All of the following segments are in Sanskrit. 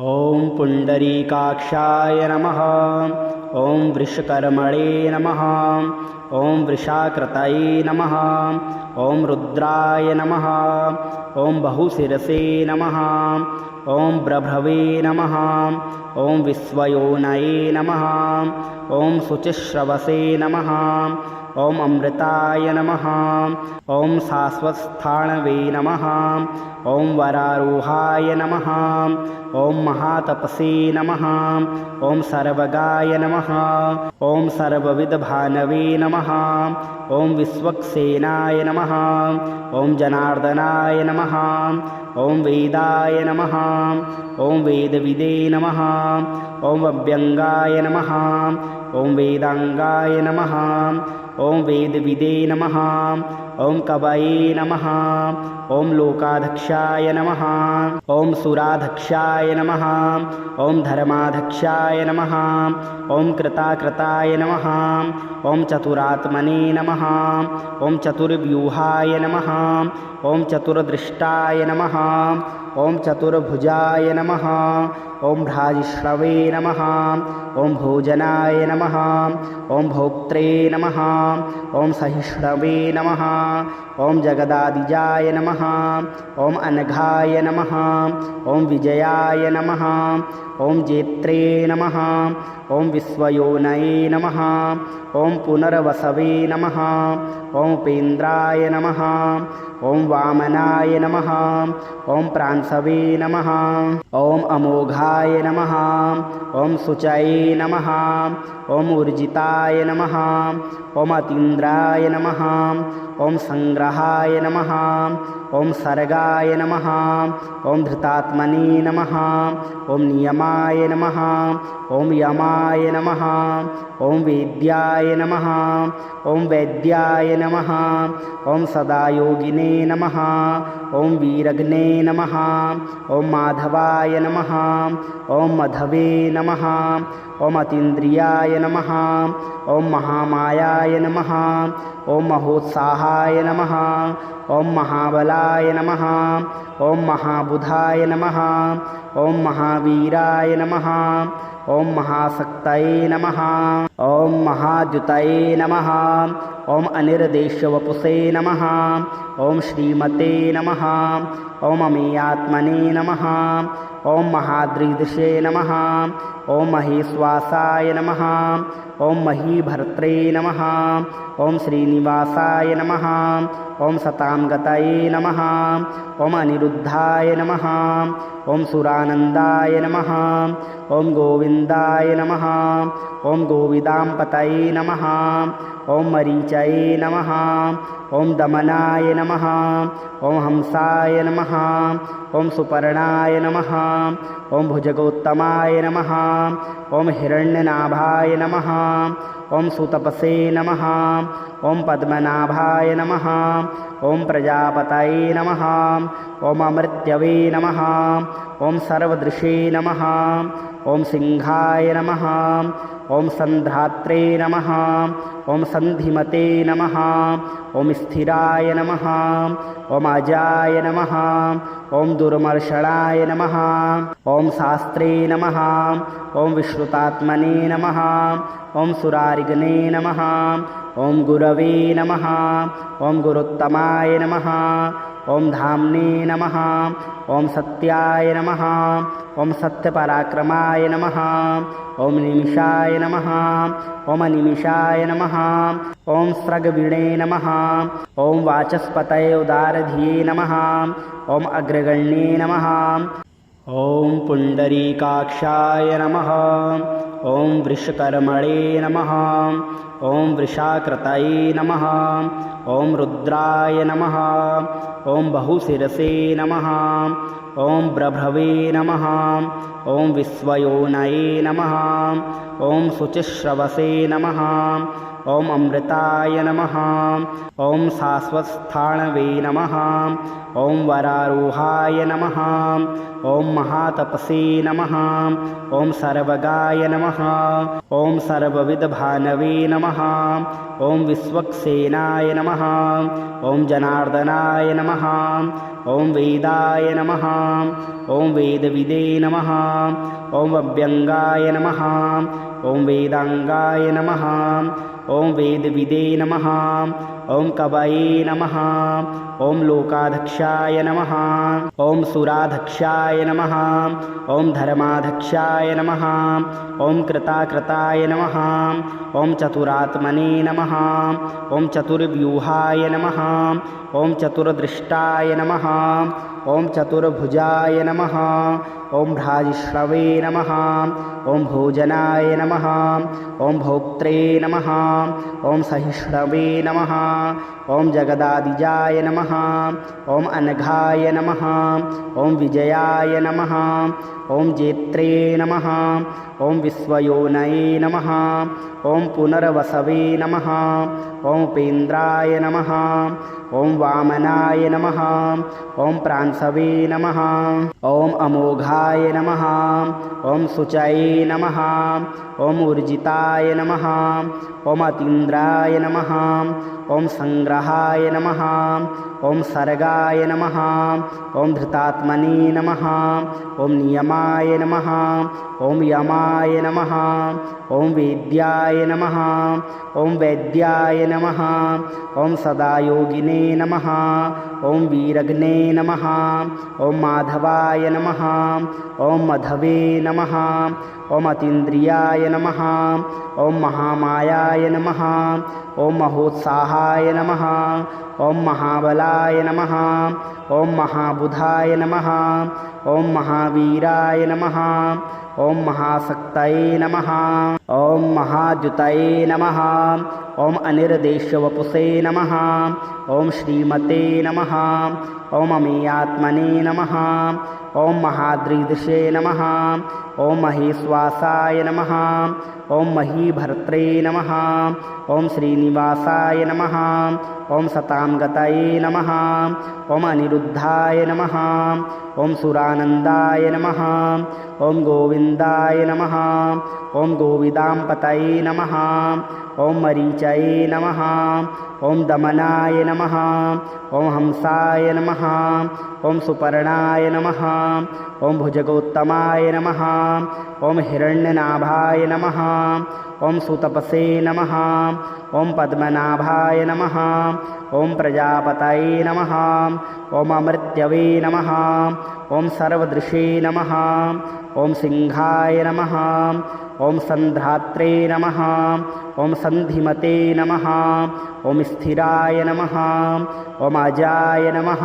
ॐ पुण्डरीकाक्षाय नमः। ॐ वृषकर्मणे नमः। ॐ वृषाकृतये नमः। ॐ रुद्राय नमः। ॐ बहुशिरसे नमः। ॐ ब्रभ्रवे नमः। ॐ विश्वयोनये नमः। ॐ शुचिश्रवसे नमः। ॐ अमृताय नमः। ॐ शाश्वतस्थाणवे नमः। ॐ वरारोहाय नमः। ॐ महातपसे नमः। ॐ सर्वगाय नमः। ॐ सर्वविधभानवे नमः। ॐ विश्वक्सेनाय नमः। ॐ जनार्दनाय नमः। ॐ वेदाय नमः। ॐ वेदविदे नमः। ॐ अभ्यङ्गाय नमः। ॐ वेदाङ्गाय नमः। ॐ वेदविदे नमः। ॐ कवये नमः। ॐ लोकाध्यक्षाय नमः। ॐ सुराध्यक्षाय नमः। ॐ धर्माध्यक्षाय नमः। ॐ कृताकृताय नमः। ॐ चतुरात्मने नमः। ॐ चतुर्व्यूहाय नमः। ॐ चतुर्दृष्टाय नमः। ॐ चतुर्भुजाय नमः। ॐ भ्राजिष्णवे नमः। ॐ भोजनाय नमः। ॐ भोक्त्रे नमः। ॐ सहिष्णवे नमः। ॐ जगदादिजाय नमः। ॐ अनघाय नमः। ॐ विजयाय नमः। ॐ जेत्रे नमः। ॐ विश्वयोनये नमः। ॐ पुनर्वसवे नमः। ॐ उपेन्द्राय नमः। ॐ वामनाय नमः। ॐ प्रांसवे नमः। ॐ अमोघाय नमः। ॐ शुचये नमः। ॐ ऊर्जिताय नमः। ॐ अतीन्द्राय नमः। ॐ संग्रहाय नमः। ॐ सर्गाय नमः। ॐ धृतात्मने नमः। ॐ नियमाय नमः। ॐ यमाय नमः। ॐ वेद्याय नमः। ॐ वैद्याय नमः। ॐ सदायोगिने नमः। ॐ वीरग्ने नमः। ॐ माधवाय नमः। ॐ मधवे नमः। ॐ अतीन्द्रियाय नमः। ॐ महामायाय नमः। ॐ महोत्साहाय नमः। ॐ महाबलाय नमः। ॐ महाबुधाय नमः। ॐ महावीराय नमः। ॐ महाशक्तये नमः। ॐ महाद्युतये नमः। ॐ अनिर्देशवपुषे नमः। ॐ श्रीमते नमः। ॐ अमेयात्मने नमः। ॐ महादृदृशे नमः। ॐ महेश्वासाय नमः। ॐ महीभर्त्रे नमः। ॐ श्रीनिवासाय नमः। ॐ सतांगतये नमः। ॐ अनिरुद्धाय नमः। ॐ सुरानन्दाय नमः। ॐ गोविन्दाय नमः। ॐ गोविदाम्पतये नमः। ॐ मरीचये नमः। ॐ दमनाय नमः। ॐ हंसाय नमः। ॐ सुपर्णाय नमः। ॐ भुजगोत्तमाय नमः। ॐ हिरण्यनाभाय नमः। ॐ सुतपसे नमः। ॐ पद्मनाभाय नमः। ॐ प्रजापतये नमः। ॐ अमृत्यवे नमः। ॐ सर्वदृशे नमः। ॐ सिंहाय नमः। ॐ सन्धात्रे नमः। ॐ सन्धिमते नमः। ॐ स्थिराय नमः। ॐ अजाय नमः। ॐ दुर्मर्षणाय नमः। ॐ शास्त्रे नमः। ॐ विश्रुतात्मने नमः। ॐ सुरारिगणे नमः। ॐ गुरवे नमः। ॐ गुरुत्तमाय नमः। ॐ धाम्ने नमः। ॐ सत्याय नमः। ॐ सत्यपराक्रमाय नमः। ॐ निमिषाय नमः। ॐ अनिमिषाय नमः। ॐ स्रग्वीणे नमः। ॐ वाचस्पतये उदारधिये नमः। ॐ अग्रगण्ये नमः। ॐ पुण्डरीकाक्षाय नमः। ॐ वृषकर्मणे नमः। ॐ वृषाकृतये नमः। ॐ रुद्राय नमः। ॐ बहुशिरसे नमः। ॐ ब्रभ्रवे नमः। ॐ विश्वयोनये नमः। ॐ शुचिश्रवसे नमः। ॐ अमृताय नमः। ॐ शाश्वतस्थाणवे नमः। ॐ वरारोहाय नमः। ॐ महातपसे नमः। ॐ सर्वगाय नमः। ॐ सर्वविधभानवे नमः। ॐ विश्वक्सेनाय नमः। ॐ जनार्दनाय नमः। ॐ वेदाय नमः ॐ वेदविदे नमः ॐ अभ्यङ्गाय नमः ॐ वेदाङ्गाय नमः ॐ वेदविदे नमः ॐ कवये नमः ॐ लोकाध्यक्षाय नमः ॐ सुराध्यक्षाय नमः ॐ धर्माध्यक्षाय नमः ॐ कृताकृताय नमः ॐ चतुरात्मने नमः ॐ चतुर्व्यूहाय नमः ॐ चतुर्दृष्टाय नमः ॐ चतुर्भुजाय नमः ॐ भ्राजिष्णवे नमः ॐ भोजनाय नमः ॐ भोक्त्रे नमः ॐ सहिष्णवे नमः ॐ जगदादिजाय नमः ॐ अनघाय नमः ॐ विजयाय नमः ॐ जेत्रे नमः ॐ विश्वयोनये नमः ॐ पुनर्वसवे नमः ॐ उपेन्द्राय नमः ॐ वामनाय नमः ॐ प्रांसवे नमः ॐ अमोघाय नमः ॐ शुचये नमः ॐ ऊर्जिताय नमः ॐ अतीन्द्राय नमः ॐ संग्रहाय नमः ॐ सर्गाय नमः ॐ धृतात्मने नमः ॐ नियमाय नमः ॐ यमाय नमः ॐ वेद्याय नमः ॐ वैद्याय नमः ॐ सदायोगिने नमः ॐ वीरग्ने नमः ॐ माधवाय नमः ॐ मधवे नमः ॐ अतीन्द्रियाय नमः ॐ महामायाय नमः ॐ महोत्साहाय नमः ॐ महाबलाय नमः ॐ महाबुधाय नमः ॐ महावीराय नमः ॐ महाशक्तये नमः ॐ महाद्युतये नमः ॐ अनिर्देशवपुषे नमः ॐ श्रीमते नमः ॐ अमेयात्मने नमः ॐ महादृदृशे नमः ॐ महेश्वासाय नमः ॐ महीभर्त्रे नमः ॐ श्रीनिवासाय नमः ॐ सतांगतये नमः ॐ अनिरुद्धाय नमः ॐ सुरानन्दाय नमः ॐ गोविन्दाय नमः ॐ गोविदाम्पतये नमः ॐ मरीचये नमः ॐ दमनाय नमः ॐ हंसाय नमः ॐ सुपर्णाय नमः ॐ भुजगोत्तमाय नमः ॐ हिरण्यनाभाय नमः ॐ सुतपसे नमः ॐ पद्मनाभाय नमः ॐ प्रजापतये नमः ॐ अमृत्यवे नमः ॐ सर्वदृशे नमः ॐ सिंहाय नमः ॐ सन्धात्रे नमः ॐ सन्धिमते नमः ॐ स्थिराय नमः ॐ अजाय नमः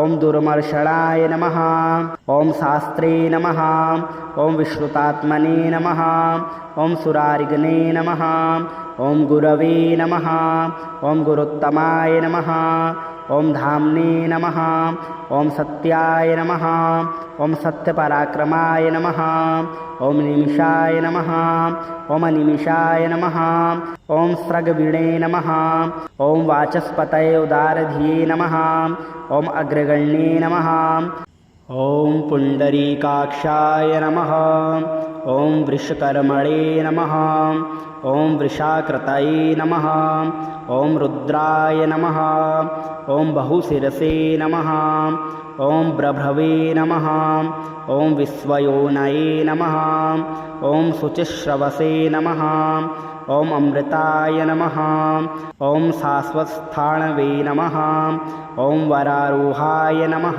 ॐ दुर्मर्षणाय नमः ॐ शास्त्रे नमः ॐ विश्रुतात्मने नमः ॐ सुरारिगणे नमः ॐ गुरवे नमः ॐ गुरुत्तमाय नमः ॐ धाम्ने नमः ॐ सत्याय नमः ॐ सत्यपराक्रमाय नमः ॐ निमिषाय नमः ॐ अनिमिषाय नमः ॐ स्रगवीणे नमः ॐ वाचस्पतये उदारधिये नमः ॐ अग्रगण्ये नमः ॐ पुण्डरीकाक्षाय नमः ॐ वृषकर्मणे नमः ॐ वृषाकृतये नमः ॐ रुद्राय नमः ॐ बहुशिरसे नमः ॐ ब्रभ्रवे नमः ॐ विश्वयोनये नमः ॐ शुचिश्रवसे नमः ॐ अमृताय नमः ॐ शाश्वतस्थाणवे नमः ॐ वरारोहाय नमः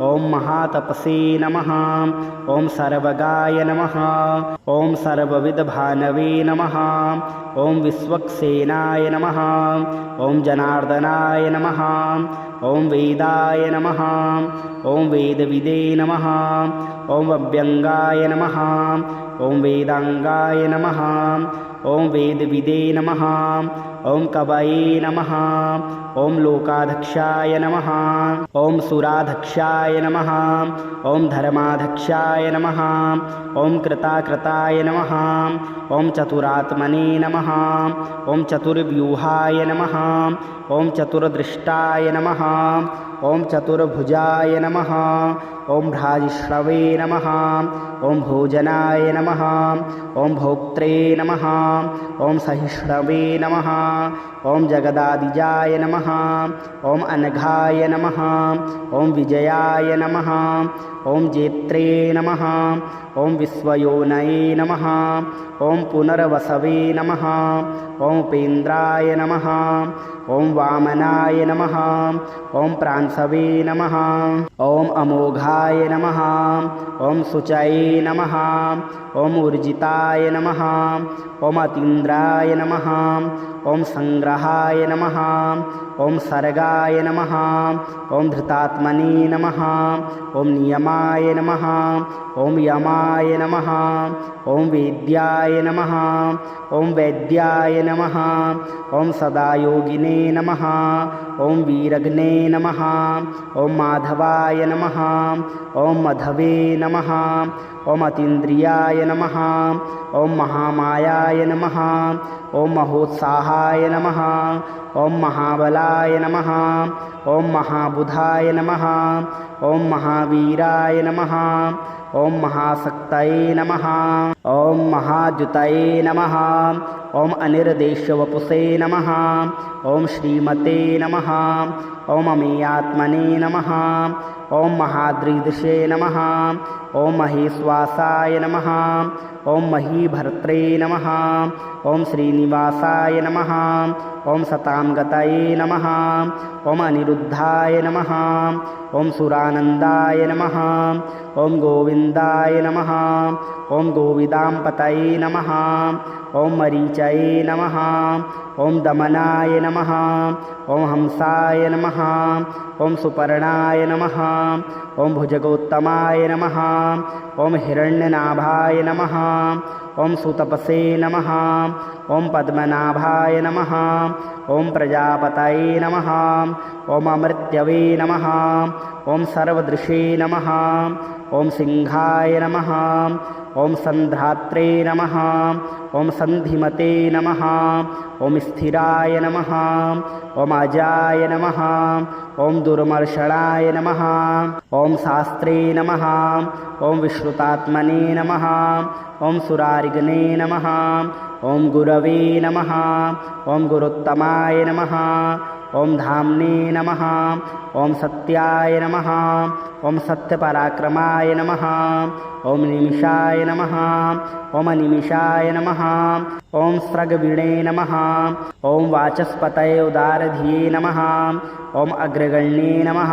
ॐ महातपसे नमः ॐ सर्वगाय नमः ॐ सर्वविदभानवे नमः ॐ विश्वक्सेनाय नमः ॐ जनार्दनाय नमः ॐ वेदाय नमः ॐ वेदविदे नमः ॐ अभ्यङ्गाय नमः ॐ वेदाङ्गाय नमः ॐ वेदविदे नमः ॐ कवये नमः ॐ लोकाध्यक्षाय नमः ॐ सुराध्यक्षाय नमः ॐ धर्माध्यक्षाय नमः ॐ कृताकृताय नमः ॐ चतुरात्मने नमः ॐ चतुर्व्यूहाय नमः ॐ चतुर्दृष्टाय नमः ॐ चतुर्भुजाय नमः ॐ भ्राजिष्णवे नमः ॐ भोजनाय नमः ॐ भोक्त्रे नमः ॐ सहिष्णवे नमः ॐ जगदादिजाय नमः ॐ अनघाय नमः ॐ विजयाय नमः ॐ जेत्रे नमः ॐ विश्वयोनये नमः ॐ पुनर्वसवे नमः ॐ उपेन्द्राय नमः ॐ वामनाय नमः ॐ प्रांसवे नमः ॐ अमोघाय नमः ॐ शुचये नमः ॐ ऊर्जिताय नमः ॐ अतीन्द्राय नमः ॐ संग्रहाय नमः ॐ सर्गाय नमः ॐ धृतात्मने नमः ॐ नियमाय नमः ॐ यमाय नमः ॐ वेद्याय नमः ॐ वैद्याय नमः ॐ सदायोगिने नमः ॐ वीरग्ने नमः ॐ माधवाय नमः ॐ मधवे नमः ॐ अतीन्द्रियाय नमः ॐ महामायाय नमः ॐ महोत्साहाय नमः ॐ महाबलाय नमः ॐ महाबुधाय नमः ॐ महावीराय नमः ॐ महाशक्तये नमः ॐ महाद्युतये नमः ॐ अनिर्देशवपुषे नमः ॐ श्रीमते नमः ॐ अमेयात्मने नमः ॐ महादृदृशे नमः ॐ महेश्वासाय नमः ॐ महीभर्त्रे नमः ॐ श्रीनिवासाय नमः ॐ सतांगतये नमः ॐ अनिरुद्धाय नमः ॐ सुरानन्दाय नमः ॐ गोविन्दाय नमः ॐ गोविदाम्पतये नमः ॐ मरीचये नमः ॐ दमनाय नमः ॐ हंसाय नमः ॐ सुपर्णाय नमः ॐ भुजगोत्तमाय नमः ॐ हिरण्यनाभाय नमः ॐ सुतपसे नमः ॐ पद्मनाभाय नमः ॐ प्रजापतये नमः ॐ अमृत्यवे नमः ॐ सर्वदृशे नमः ॐ सिंहाय नमः ॐ सन्धात्रे नमः ॐ सन्धिमते नमः ॐ स्थिराय नमः ॐ अजाय नमः ॐ दुर्मर्षणाय नमः ॐ शास्त्रे नमः ॐ विश्रुतात्मने नमः ॐ सुरारिगणे नमः ॐ गुरवे नमः ॐ गुरुत्तमाय नमः ॐ धाम्ने नमः ॐ सत्याय नमः ॐ सत्यपराक्रमाय नमः ॐ निमिषाय नमः ॐ अनिमिषाय नमः ॐ स्रगवीणे नमः ॐ वाचस्पतये उदारधिये नमः ॐ अग्रगण्ये नमः